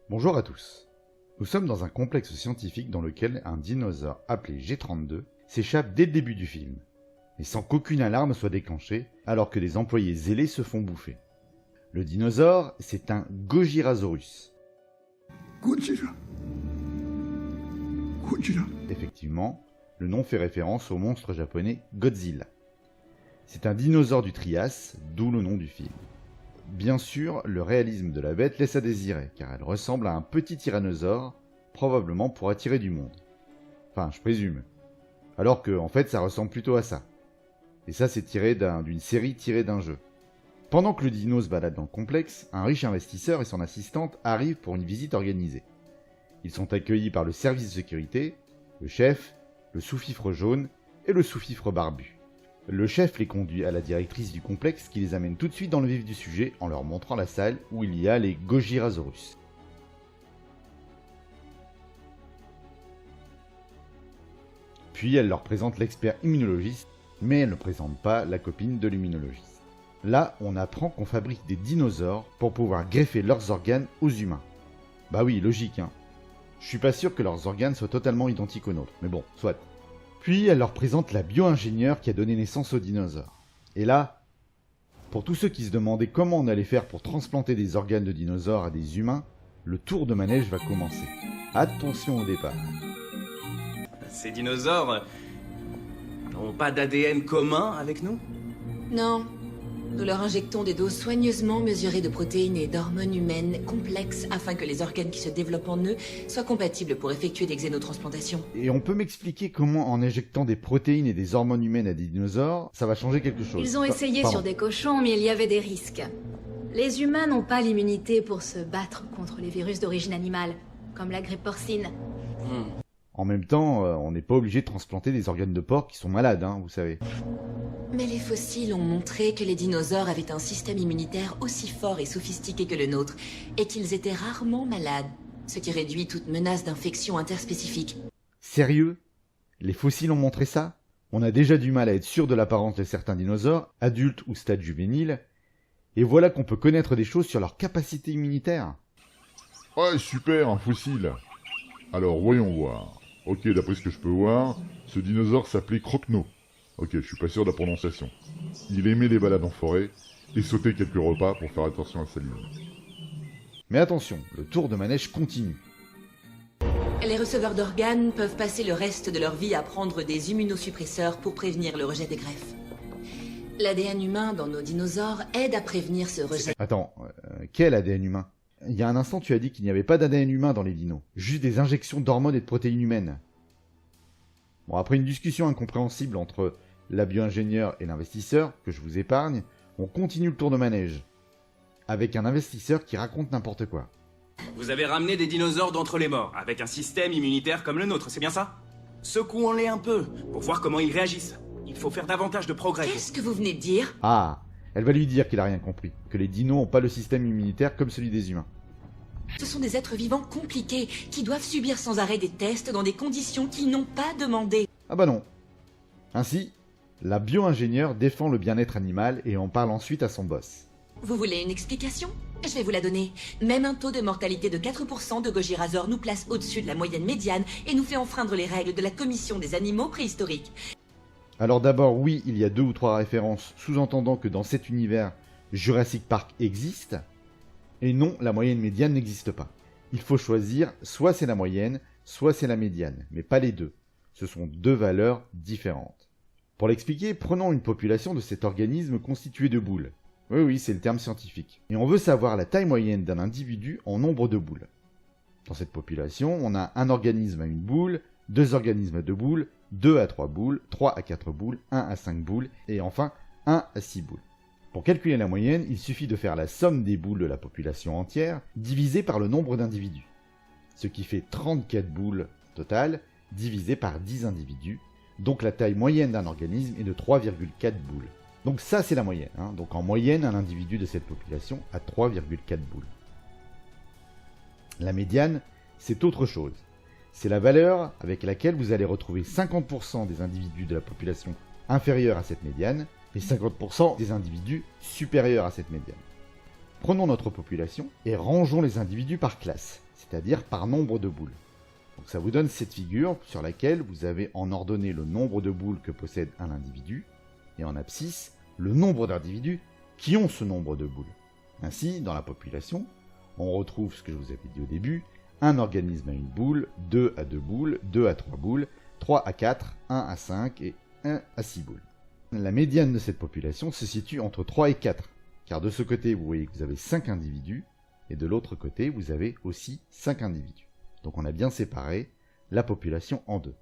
Bonjour à tous. Nous sommes dans un complexe scientifique dans lequel un dinosaure appelé G32 s'échappe dès le début du film, mais sans qu'aucune alarme soit déclenchée alors que les employés zélés se font bouffer. Le dinosaure, c'est un Gojirasaurus. Godzilla. Godzilla. Effectivement, le nom fait référence au monstre japonais Godzilla. C'est un dinosaure du Trias, d'où le nom du film. Bien sûr, le réalisme de la bête laisse à désirer, car elle ressemble à un petit tyrannosaure, probablement pour attirer du monde. Enfin, je présume. Alors que, en fait, ça ressemble plutôt à ça. Et ça, c'est tiré d'une série tirée d'un jeu. Pendant que le dino se balade dans le complexe, un riche investisseur et son assistante arrivent pour une visite organisée. Ils sont accueillis par le service de sécurité, le chef, le sous-fifre jaune et le sous-fifre barbu. Le chef les conduit à la directrice du complexe qui les amène tout de suite dans le vif du sujet en leur montrant la salle où il y a les Gojirasaurus. Puis elle leur présente l'expert immunologiste, mais elle ne présente pas la copine de l'immunologiste. Là, on apprend qu'on fabrique des dinosaures pour pouvoir greffer leurs organes aux humains. Bah oui, logique, hein. Je suis pas sûr que leurs organes soient totalement identiques aux nôtres, mais bon, soit. Puis elle leur présente la bio-ingénieure qui a donné naissance aux dinosaures. Et là, pour tous ceux qui se demandaient comment on allait faire pour transplanter des organes de dinosaures à des humains, le tour de manège va commencer. Attention au départ. Ces dinosaures n'ont pas d'ADN commun avec nous? Non. Nous leur injectons des doses soigneusement mesurées de protéines et d'hormones humaines complexes afin que les organes qui se développent en eux soient compatibles pour effectuer des xénotransplantations. Et on peut m'expliquer comment en injectant des protéines et des hormones humaines à des dinosaures, ça va changer quelque chose? Ils ont essayé Pardon. sur des cochons, mais il y avait des risques. Les humains n'ont pas l'immunité pour se battre contre les virus d'origine animale, comme la grippe porcine. En même temps, on n'est pas obligé de transplanter des organes de porc qui sont malades, hein, vous savez. Mais les fossiles ont montré que les dinosaures avaient un système immunitaire aussi fort et sophistiqué que le nôtre, et qu'ils étaient rarement malades, ce qui réduit toute menace d'infection interspécifique. Sérieux? Les fossiles ont montré ça? On a déjà du mal à être sûr de l'apparence de certains dinosaures, adultes ou stade juvénile, et voilà qu'on peut connaître des choses sur leur capacité immunitaire. Ouais, super, un fossile. Alors, voyons voir. Ok, d'après ce que je peux voir, ce dinosaure s'appelait Crocno. Ok, je suis pas sûr de la prononciation. Il aimait les balades en forêt et sauter quelques repas pour faire attention à sa ligne. Mais attention, le tour de manège continue. Les receveurs d'organes peuvent passer le reste de leur vie à prendre des immunosuppresseurs pour prévenir le rejet des greffes. L'ADN humain dans nos dinosaures aide à prévenir ce rejet. Attends, quel ADN humain? Il y a un instant tu as dit qu'il n'y avait pas d'ADN humain dans les dinos, juste des injections d'hormones et de protéines humaines. Bon, après une discussion incompréhensible entre la bio-ingénieure et l'investisseur, que je vous épargne, on continue le tour de manège. Avec un investisseur qui raconte n'importe quoi. Vous avez ramené des dinosaures d'entre les morts, avec un système immunitaire comme le nôtre, c'est bien ça? Secouons-les un peu, pour voir comment ils réagissent. Il faut faire davantage de progrès. Qu'est-ce que vous venez de dire? Ah, elle va lui dire qu'il a rien compris, que les dinos n'ont pas le système immunitaire comme celui des humains. Ce sont des êtres vivants compliqués qui doivent subir sans arrêt des tests dans des conditions qu'ils n'ont pas demandées. Ah bah non. Ainsi, la bio-ingénieure défend le bien-être animal et en parle ensuite à son boss. Vous voulez une explication? Je vais vous la donner. Même un taux de mortalité de 4% de Gojirasaur nous place au-dessus de la moyenne médiane et nous fait enfreindre les règles de la Commission des animaux préhistoriques. Alors d'abord, oui, il y a 2 ou 3 références sous-entendant que dans cet univers, Jurassic Park existe. Et non, la moyenne médiane n'existe pas. Il faut choisir, soit c'est la moyenne, soit c'est la médiane, mais pas les deux. Ce sont 2 valeurs différentes. Pour l'expliquer, prenons une population de cet organisme constitué de boules. Oui, c'est le terme scientifique. Et on veut savoir la taille moyenne d'un individu en nombre de boules. Dans cette population, on a un organisme à une boule, 2 organismes à 2 boules, 2 à 3 boules, 3 à 4 boules, 1 à 5 boules, et enfin 1 à 6 boules. Pour calculer la moyenne, il suffit de faire la somme des boules de la population entière divisée par le nombre d'individus. Ce qui fait 34 boules totales divisé par 10 individus. Donc la taille moyenne d'un organisme est de 3,4 boules. Donc ça c'est la moyenne. Donc en moyenne, un individu de cette population a 3,4 boules. La médiane, c'est autre chose. C'est la valeur avec laquelle vous allez retrouver 50% des individus de la population inférieure à cette médiane et 50% des individus supérieurs à cette médiane. Prenons notre population et rangeons les individus par classe, c'est-à-dire par nombre de boules. Donc ça vous donne cette figure sur laquelle vous avez en ordonnée le nombre de boules que possède un individu, et en abscisse, le nombre d'individus qui ont ce nombre de boules. Ainsi, dans la population, on retrouve ce que je vous avais dit au début, un organisme à une boule, 2 à 2 boules, 2 à 3 boules, 3 à 4, 1 à 5 et 1 à 6 boules. La médiane de cette population se situe entre 3 et 4, car de ce côté, vous voyez que vous avez 5 individus, et de l'autre côté, vous avez aussi 5 individus. Donc on a bien séparé la population en deux.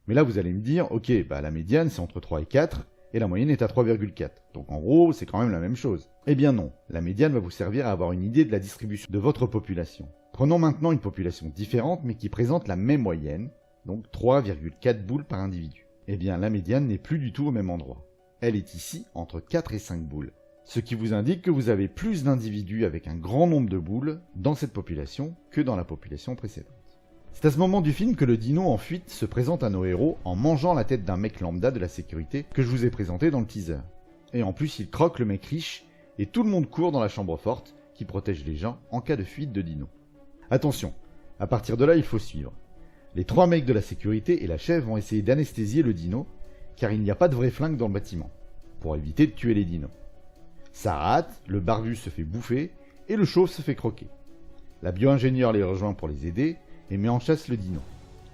Mais là, vous allez me dire, ok, la médiane, c'est entre 3 et 4, et la moyenne est à 3,4. Donc en gros, c'est quand même la même chose. Eh bien non, la médiane va vous servir à avoir une idée de la distribution de votre population. Prenons maintenant une population différente, mais qui présente la même moyenne, donc 3,4 boules par individu. Eh bien, la médiane n'est plus du tout au même endroit. Elle est ici, entre 4 et 5 boules. Ce qui vous indique que vous avez plus d'individus avec un grand nombre de boules dans cette population que dans la population précédente. C'est à ce moment du film que le dino en fuite se présente à nos héros en mangeant la tête d'un mec lambda de la sécurité que je vous ai présenté dans le teaser. Et en plus, il croque le mec riche et tout le monde court dans la chambre forte qui protège les gens en cas de fuite de dino. Attention, à partir de là, il faut suivre. Les 3 mecs de la sécurité et la chef vont essayer d'anesthésier le dino car il n'y a pas de vrai flingue dans le bâtiment pour éviter de tuer les dinos. Ça rate, le barbu se fait bouffer et le chauve se fait croquer. La bio-ingénieure les rejoint pour les aider et met en chasse le dino.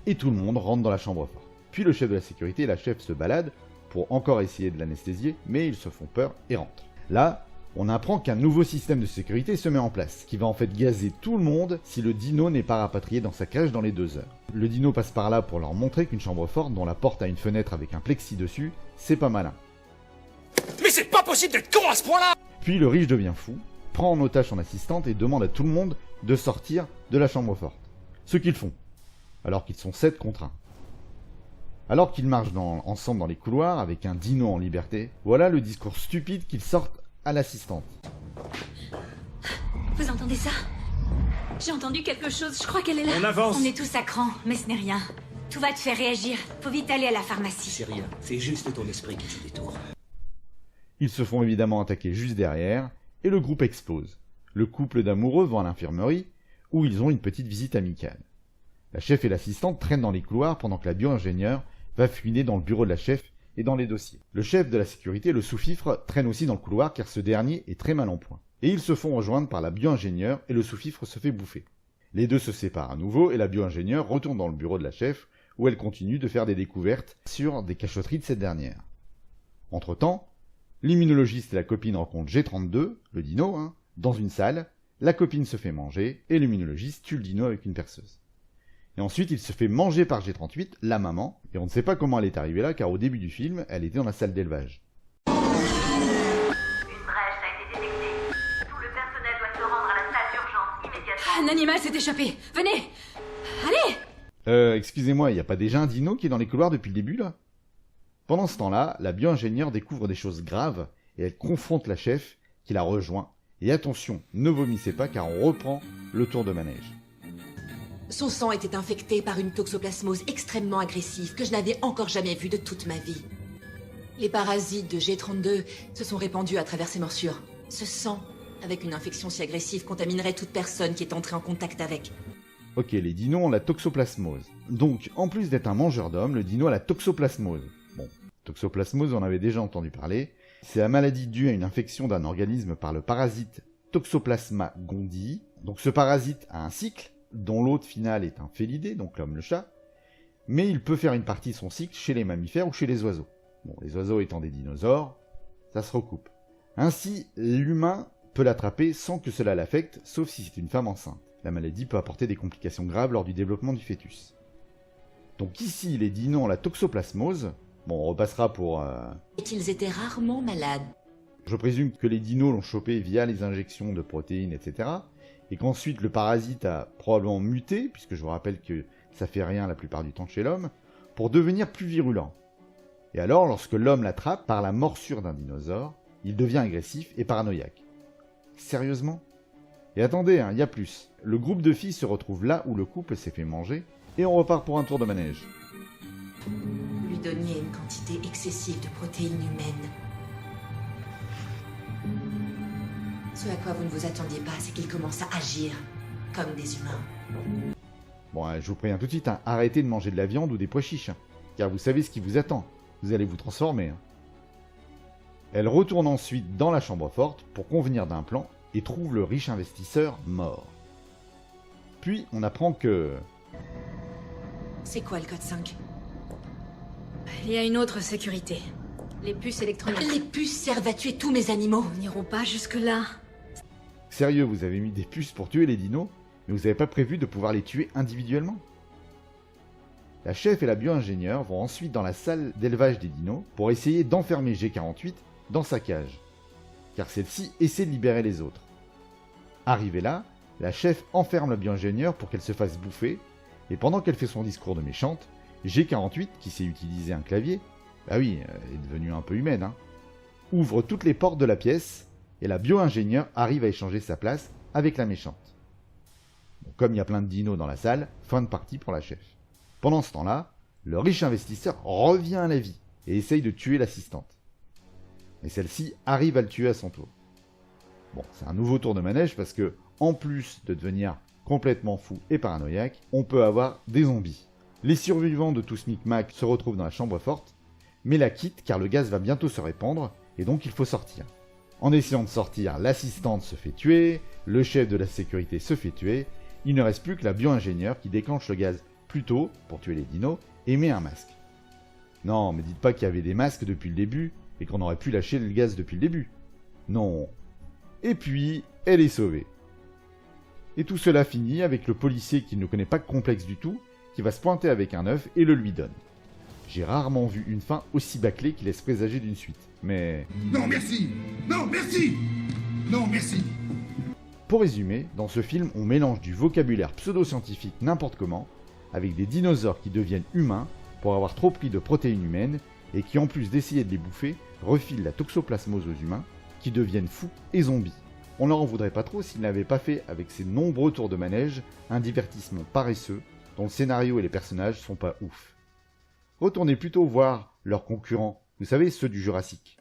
Et tout le monde rentre dans la chambre forte. Puis le chef de la sécurité et la chef se baladent pour encore essayer de l'anesthésier, mais ils se font peur et rentrent. Là, on apprend qu'un nouveau système de sécurité se met en place, qui va en fait gazer tout le monde si le dino n'est pas rapatrié dans sa cage dans les 2 heures. Le dino passe par là pour leur montrer qu'une chambre forte dont la porte a une fenêtre avec un plexi dessus, c'est pas malin. Mais c'est pas possible d'être con à ce point-là! Puis le riche devient fou, prend en otage son assistante et demande à tout le monde de sortir de la chambre forte. Ce qu'ils font, alors qu'ils sont 7 contre 1. Alors qu'ils marchent ensemble dans les couloirs avec un dino en liberté, voilà le discours stupide qu'ils sortent à l'assistante. Vous entendez ça? J'ai entendu quelque chose, je crois qu'elle est là. On avance. On est tous à cran, mais ce n'est rien. Tout va te faire réagir. Faut vite aller à la pharmacie. C'est rien, c'est juste ton esprit qui joue des tours. Ils se font évidemment attaquer juste derrière, et le groupe explose. Le couple d'amoureux vont à l'infirmerie, où ils ont une petite visite amicale. La chef et l'assistante traînent dans les couloirs pendant que la bio-ingénieure va fouiner dans le bureau de la chef et dans les dossiers. Le chef de la sécurité, le sous-fifre, traîne aussi dans le couloir car ce dernier est très mal en point. Et ils se font rejoindre par la bio-ingénieure et le sous-fifre se fait bouffer. Les deux se séparent à nouveau et la bio-ingénieure retourne dans le bureau de la chef où elle continue de faire des découvertes sur des cachotteries de cette dernière. Entre-temps, l'immunologiste et la copine rencontrent G32, le dino, dans une salle. La copine se fait manger et l'immunologiste tue le dino avec une perceuse. Et ensuite, il se fait manger par G38, la maman, et on ne sait pas comment elle est arrivée là, car au début du film, elle était dans la salle d'élevage. Une brèche a été détectée. Tout le personnel doit se rendre à la salle d'urgence immédiatement. Un animal s'est échappé. Venez! Allez! Excusez-moi, il n'y a pas déjà un dino qui est dans les couloirs depuis le début, là? Pendant ce temps-là, la bio-ingénieure découvre des choses graves, et elle confronte la chef, qui la rejoint. Et attention, ne vomissez pas, car on reprend le tour de manège. Son sang était infecté par une toxoplasmose extrêmement agressive que je n'avais encore jamais vue de toute ma vie. Les parasites de G32 se sont répandus à travers ses morsures. Ce sang, avec une infection si agressive, contaminerait toute personne qui est entrée en contact avec. Ok, les dinos ont la toxoplasmose. Donc, en plus d'être un mangeur d'hommes, le dino a la toxoplasmose. Bon, toxoplasmose, on avait déjà entendu parler. C'est la maladie due à une infection d'un organisme par le parasite Toxoplasma gondii. Donc ce parasite a un cycle, dont l'hôte final est un félidé, donc l'homme le chat, mais il peut faire une partie de son cycle chez les mammifères ou chez les oiseaux. Bon, les oiseaux étant des dinosaures, ça se recoupe. Ainsi, l'humain peut l'attraper sans que cela l'affecte, sauf si c'est une femme enceinte. La maladie peut apporter des complications graves lors du développement du fœtus. Donc ici, les dinos ont la toxoplasmose. Bon, on repassera pour... Et qu'ils étaient rarement malades. Je présume que les dinos l'ont chopé via les injections de protéines, etc. Et qu'ensuite le parasite a probablement muté, puisque je vous rappelle que ça fait rien la plupart du temps chez l'homme, pour devenir plus virulent. Et alors, lorsque l'homme l'attrape par la morsure d'un dinosaure, il devient agressif et paranoïaque. Sérieusement? Et attendez, il y a plus. Le groupe de filles se retrouve là où le couple s'est fait manger, et on repart pour un tour de manège. Lui donniez une quantité excessive de protéines humaines. Ce à quoi vous ne vous attendiez pas, c'est qu'ils commencent à agir comme des humains. Bon, je vous préviens tout de suite, hein, arrêtez de manger de la viande ou des pois chiches, hein, car vous savez ce qui vous attend. Vous allez vous transformer. Hein. Elle retourne ensuite dans la chambre forte pour convenir d'un plan et trouve le riche investisseur mort. Puis on apprend que... C'est quoi le code 5? Il y a une autre sécurité. Les puces électroniques. Les puces servent à tuer tous mes animaux. Nous n'irons pas jusque-là. Sérieux, vous avez mis des puces pour tuer les dinos, mais vous n'avez pas prévu de pouvoir les tuer individuellement? La chef et la bio-ingénieure vont ensuite dans la salle d'élevage des dinos pour essayer d'enfermer G48 dans sa cage, car celle-ci essaie de libérer les autres. Arrivée là, la chef enferme la bio-ingénieure pour qu'elle se fasse bouffer, et pendant qu'elle fait son discours de méchante, G48, qui sait utiliser un clavier, bah oui, elle est devenue un peu humaine, hein, ouvre toutes les portes de la pièce, et la bio-ingénieure arrive à échanger sa place avec la méchante. Bon, comme il y a plein de dinos dans la salle, fin de partie pour la chef. Pendant ce temps-là, le riche investisseur revient à la vie et essaye de tuer l'assistante. Mais celle-ci arrive à le tuer à son tour. Bon, c'est un nouveau tour de manège parce que, en plus de devenir complètement fou et paranoïaque, on peut avoir des zombies. Les survivants de tout ce micmac se retrouvent dans la chambre forte, mais la quittent car le gaz va bientôt se répandre et donc il faut sortir. En essayant de sortir, l'assistante se fait tuer, le chef de la sécurité se fait tuer, il ne reste plus que la bio-ingénieure qui déclenche le gaz plus tôt pour tuer les dinos et met un masque. Non, mais dites pas qu'il y avait des masques depuis le début et qu'on aurait pu lâcher le gaz depuis le début. Non. Et puis, elle est sauvée. Et tout cela finit avec le policier qui ne connaît pas de complexe du tout, qui va se pointer avec un œuf et le lui donne. J'ai rarement vu une fin aussi bâclée qui laisse présager d'une suite, mais... Non merci! Non merci! Non merci! Pour résumer, dans ce film, on mélange du vocabulaire pseudo-scientifique n'importe comment, avec des dinosaures qui deviennent humains pour avoir trop pris de protéines humaines, et qui en plus d'essayer de les bouffer, refilent la toxoplasmose aux humains, qui deviennent fous et zombies. On leur en voudrait pas trop s'ils n'avaient pas fait avec ces nombreux tours de manège un divertissement paresseux, dont le scénario et les personnages sont pas ouf. Retournez plutôt voir leurs concurrents, vous savez, ceux du Jurassique.